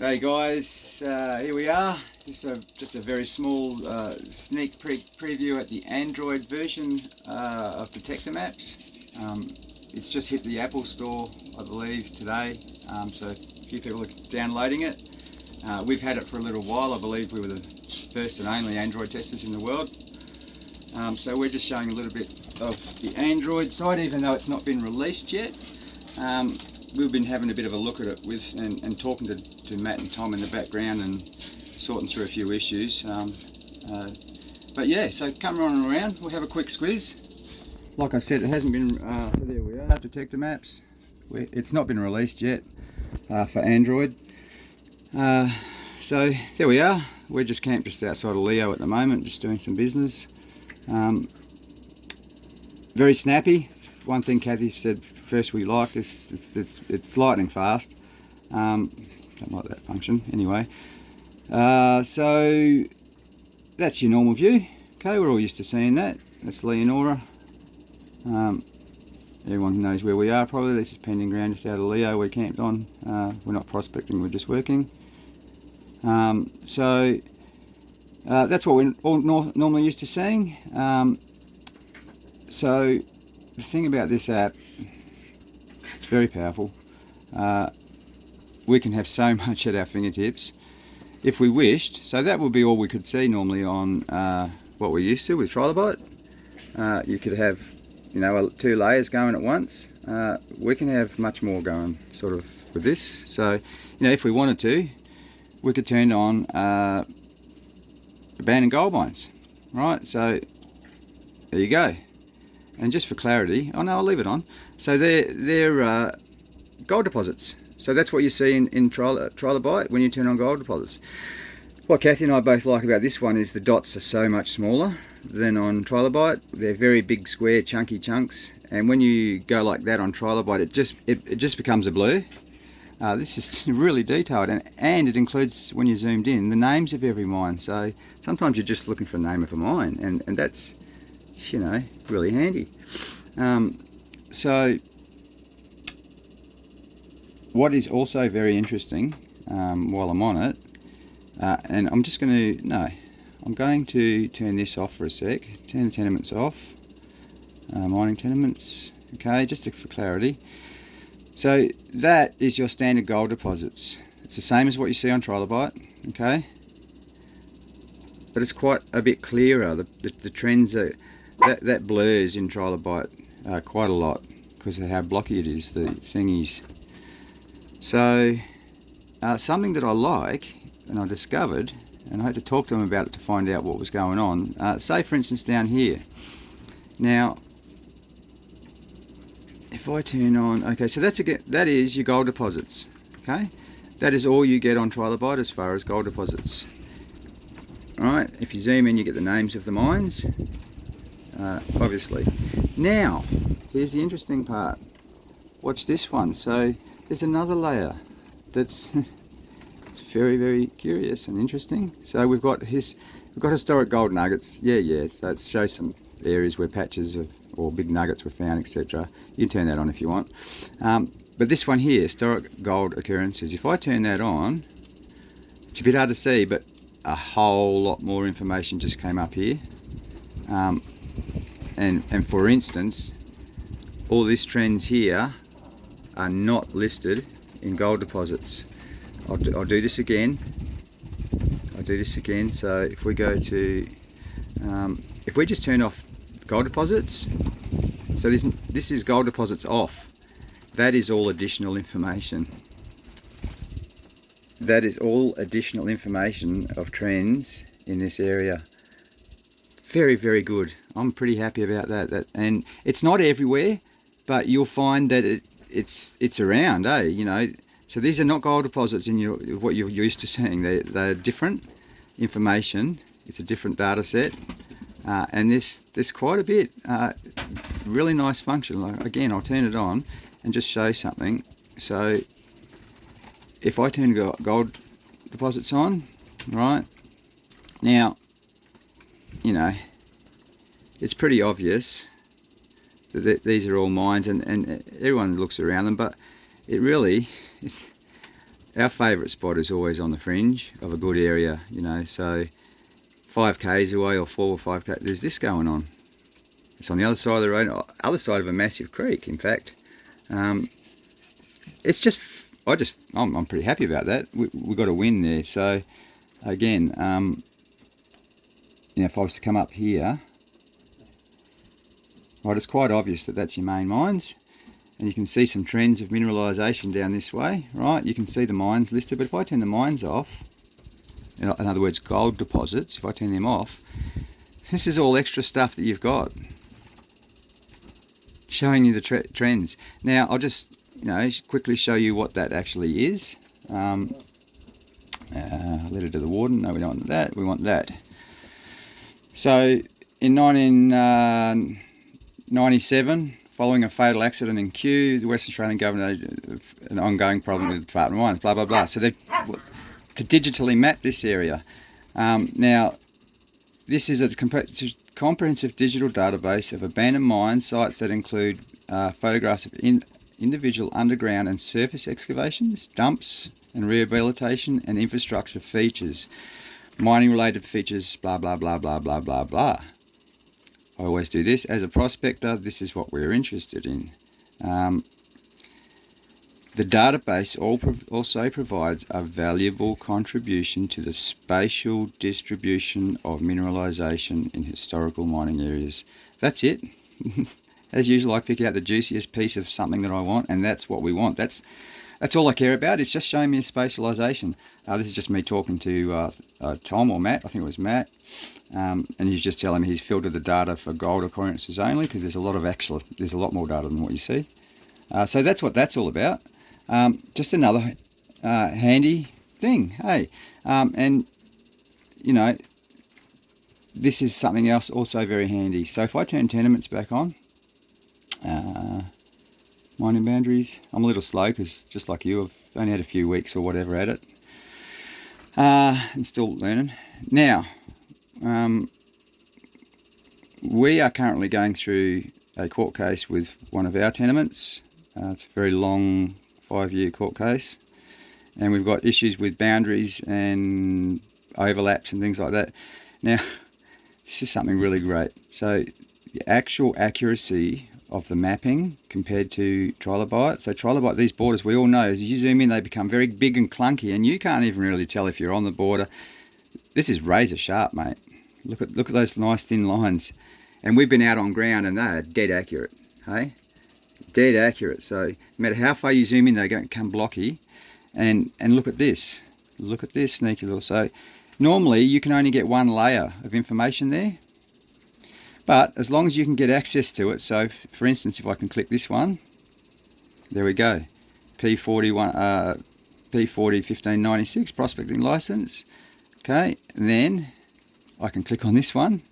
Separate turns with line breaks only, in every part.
Hey guys, here we are. Just a very small sneak preview at the Android version of Detector Maps. It's just hit the Apple Store, I believe, today, so a few people are downloading it. We've had it for a little while. I believe we were the first and only Android testers in the world. So we're just showing a little bit of the Android side, even though it's not been released yet. We've been having a bit of a look at it and talking to Matt and Tom in the background and sorting through a few issues. But yeah, so come on around, we'll have a quick squiz. Like I said, it hasn't been, so there we are, Detector Maps. It's not been released yet for Android. So there we are. We're just camped just outside of Leo at the moment, just doing some business. Very snappy. It's one thing Kathy said first we like this. It's lightning fast. Don't like that function anyway. So that's your normal view. Okay, we're all used to seeing that. That's Leonora. Everyone knows where we are probably. This is pending ground just out of Leo. We're camped on. We're not prospecting. We're just working. So that's what we're all normally used to seeing. So the thing about this app, it's very powerful. We can have so much at our fingertips if we wished. So that would be all we could see normally on what we're used to with Trilobite. You could have, you know, 2 layers going at once. We can have much more going sort of with this. So, you know, if we wanted to, we could turn on abandoned gold mines, right? So there you go. And just for clarity, oh no, I'll leave it on. So they're gold deposits. So that's what you see in Trilobite when you turn on gold deposits. What Kathy and I both like about this one is the dots are so much smaller than on Trilobite. They're very big, square, chunky chunks. And when you go like that on Trilobite, it just becomes a blur. This is really detailed, and it includes, when you zoomed in, the names of every mine. So sometimes you're just looking for the name of a mine, and that's, you know, really handy. So what is also very interesting, while I'm on it, and I'm just going to, I'm going to turn this off for a sec, turn the tenements off, mining tenements, okay, just for clarity. So that is your standard gold deposits. It's the same as what you see on Trilobite, okay, but it's quite a bit clearer. The trends are, that blurs in Trilobite quite a lot because of how blocky it is, the thingies. So something that I like and I discovered, and I had to talk to them about it to find out what was going on. Say for instance down here. Now if I turn on, okay, so that is your gold deposits, okay? That is all you get on Trilobite as far as gold deposits. Alright, if you zoom in you get the names of the mines, obviously. Now, here's the interesting part. Watch this one. So there's another layer that's it's very, very curious and interesting. So we've got historic gold nuggets. Yeah. So it shows some areas where patches of or big nuggets were found, etc. You can turn that on if you want. But this one here, historic gold occurrences. If I turn that on, it's a bit hard to see, but a whole lot more information just came up here. And for instance, all these trends here are not listed in gold deposits. I'll do this again. So if we go to, if we just turn off gold deposits, so this is gold deposits off. That is all additional information. That is all additional information of trends in this area. Very, very good. I'm pretty happy about that. And it's not everywhere, but you'll find that it's around, eh? You know. So these are not gold deposits in what you're used to seeing. They're different information. It's a different data set, and there's quite a bit. Really nice function. Like, again, I'll turn it on and just show something. So if I turn gold deposits on, right now, you know, it's pretty obvious that these are all mines, and everyone looks around them, but it really, our favourite spot is always on the fringe of a good area, you know, so 5k's away or 4 or 5k, there's this going on. It's on the other side of the road, other side of a massive creek, in fact. It's just, I'm pretty happy about that. We got a win there. So again, you know, if I was to come up here, right, it's quite obvious that that's your main mines, and you can see some trends of mineralisation down this way, right? You can see the mines listed, but if I turn the mines off, in other words, gold deposits, if I turn them off, this is all extra stuff that you've got, showing you the trends. Now, I'll just, you know, quickly show you what that actually is. Letter to the warden, no, we don't want that, we want that. So, in 1997, following a fatal accident in Kew, the Western Australian Government had an ongoing problem with the Department of Mines, blah, blah, blah. So they to digitally map this area. Now, this is a comprehensive digital database of abandoned mine sites that include photographs of individual underground and surface excavations, dumps and rehabilitation and infrastructure features, mining related features, blah, blah, blah, blah, blah, blah, blah. I always do this. As a prospector, this is what we're interested in. The database also provides a valuable contribution to the spatial distribution of mineralisation in historical mining areas. That's it. As usual, I pick out the juiciest piece of something that I want, and that's what we want. That's all I care about. It's just showing me a spatialisation. This is just me talking to Tom or Matt. I think it was Matt. And he's just telling me he's filtered the data for gold occurrences only, because there's a lot more data than what you see. So that's what that's all about. Just another handy thing, hey. And, you know, this is something else also very handy. So if I turn tenements back on, mining boundaries, I'm a little slow because just like you, I've only had a few weeks or whatever at it, and still learning. Now, we are currently going through a court case with one of our tenements. It's a very long 5-year court case, and we've got issues with boundaries and overlaps and things like that. Now, this is something really great. So the actual accuracy of the mapping compared to trilobite. So trilobite, these borders, we all know, as you zoom in, they become very big and clunky, and you can't even really tell if you're on the border. This is razor sharp, mate. Look at those nice thin lines. And we've been out on ground, and they are dead accurate, hey? Dead accurate. So no matter how far you zoom in, they don't come blocky. And look at this. Look at this sneaky little. So normally you can only get one layer of information there, but as long as you can get access to it. So for instance, if I can click this one, there we go. P40 1596 prospecting license. Okay, and then I can click on this one.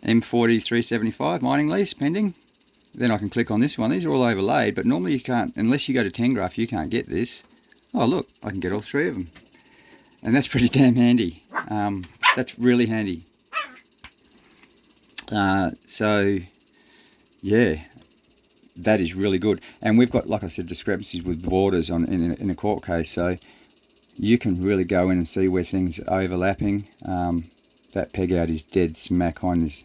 M40 375 mining lease pending. Then I can click on this one. These are all overlaid, but normally you can't, unless you go to Tengraph, you can't get this. Oh look, I can get all three of them. And that's pretty damn handy. That's really handy. So yeah, that is really good. And we've got, like I said, discrepancies with borders in a court case, so you can really go in and see where things are overlapping. That peg out is dead smack on this.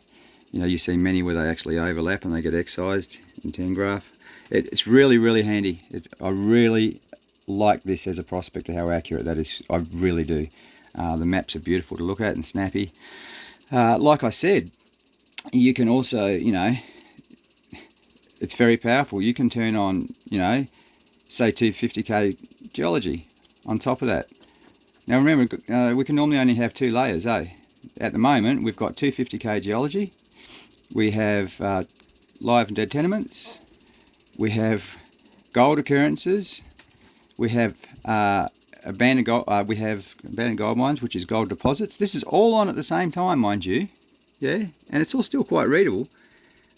You know, you see many where they actually overlap and they get excised in Tengraph. It's really, really handy. I really like this as a prospector, how accurate that is. I really do. The maps are beautiful to look at and snappy. Like I said, you can also, you know, it's very powerful. You can turn on, you know, say 250k geology on top of that. Now remember, we can normally only have 2 layers, eh? At the moment, we've got 250k geology. We have live and dead tenements. We have gold occurrences. We have abandoned gold mines, which is gold deposits. This is all on at the same time, mind you. Yeah, and it's all still quite readable.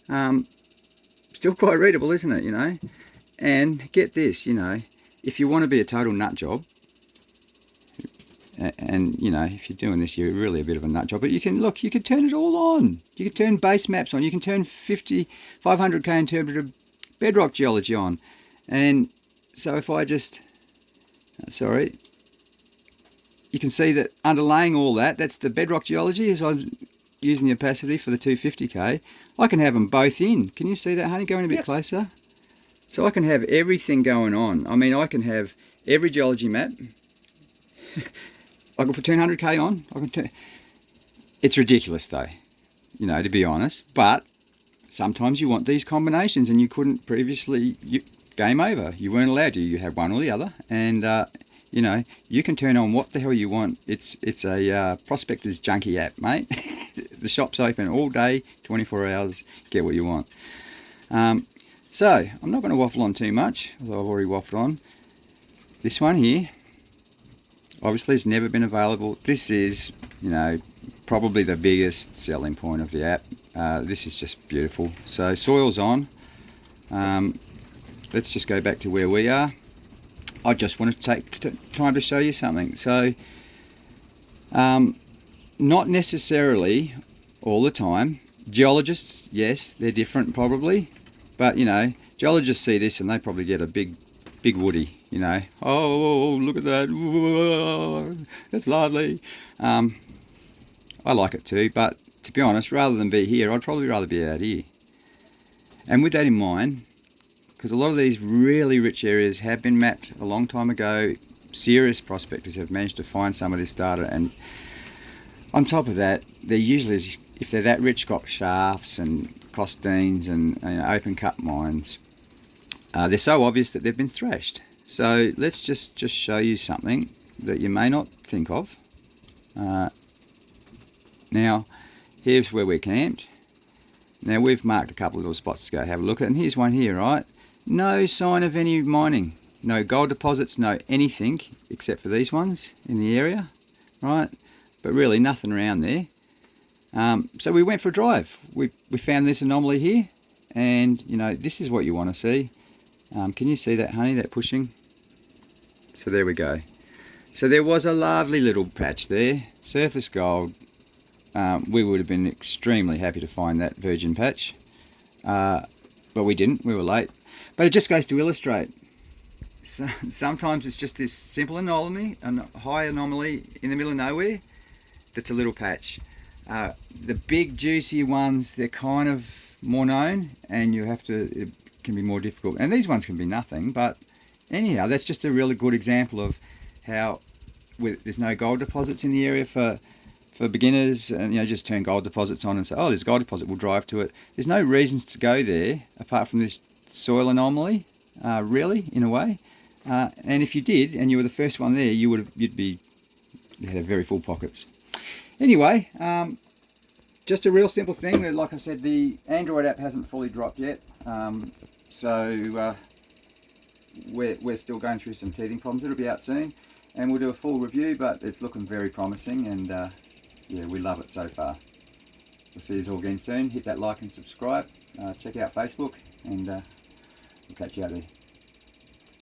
Still quite readable, isn't it? You know. And get this, you know, if you want to be a total nut job, and you know, if you're doing this, you're really a bit of a nut job, but you can look, you can turn it all on. You can turn base maps on. You can turn 500k interpreted bedrock geology on. And so if I just sorry, you can see that underlaying all that, that's the bedrock geology. As I'm using the opacity for the 250K, I can have them both in. Can you see that, honey? Going a bit closer. So I can have everything going on. I mean, I can have every geology map. I can put 200K on. It's ridiculous though, you know, to be honest. But sometimes you want these combinations, and you couldn't previously. Game over. You weren't allowed to. You had one or the other, and you know, you can turn on what the hell you want. It's a prospector's junkie app, mate. The shop's open all day, 24 hours. Get what you want. So I'm not going to waffle on too much, although I've already waffled on. This one here, obviously, it's never been available. This is, you know, probably the biggest selling point of the app. This is just beautiful. So soil's on. Let's just go back to where we are. I just wanted to take time to show you something. So, not necessarily all the time. Geologists, yes, they're different probably. But, you know, geologists see this and they probably get a big woody, you know. Oh, look at that. Whoa, that's lovely. I like it too, but to be honest, rather than be here, I'd probably rather be out here. And with that in mind, because a lot of these really rich areas have been mapped a long time ago, serious prospectors have managed to find some of this data, and on top of that, they're usually, if they're that rich, got shafts and costines and open cut mines. They're so obvious that they've been thrashed. So let's just show you something that you may not think of. Now, here's where we're camped. Now we've marked a couple of little spots to go have a look at, and here's one here, right? No sign of any mining, no gold deposits, no anything except for these ones in the area, right? But really nothing around there. So we went for a drive. We found this anomaly here, and you know, this is what you want to see. Can you see that, honey, that pushing? So there we go. So there was a lovely little patch there, surface gold. We would have been extremely happy to find that virgin patch, but we didn't. We were late. But it just goes to illustrate. So, sometimes it's just this simple anomaly, a high anomaly in the middle of nowhere, that's a little patch. The big juicy ones, they're kind of more known, and it can be more difficult. And these ones can be nothing, but anyhow, that's just a really good example of how there's no gold deposits in the area for beginners, and you know, just turn gold deposits on and say, oh, there's a gold deposit, we'll drive to it. There's no reasons to go there apart from this soil anomaly, really, in a way. And if you did, and you were the first one there, you'd have very full pockets. Anyway, just a real simple thing. Like I said, the Android app hasn't fully dropped yet, so we're still going through some teething problems. It'll be out soon, and we'll do a full review, but it's looking very promising, and yeah, we love it so far. We'll see you all again soon. Hit that like and subscribe. Check out Facebook, and we'll catch you out there.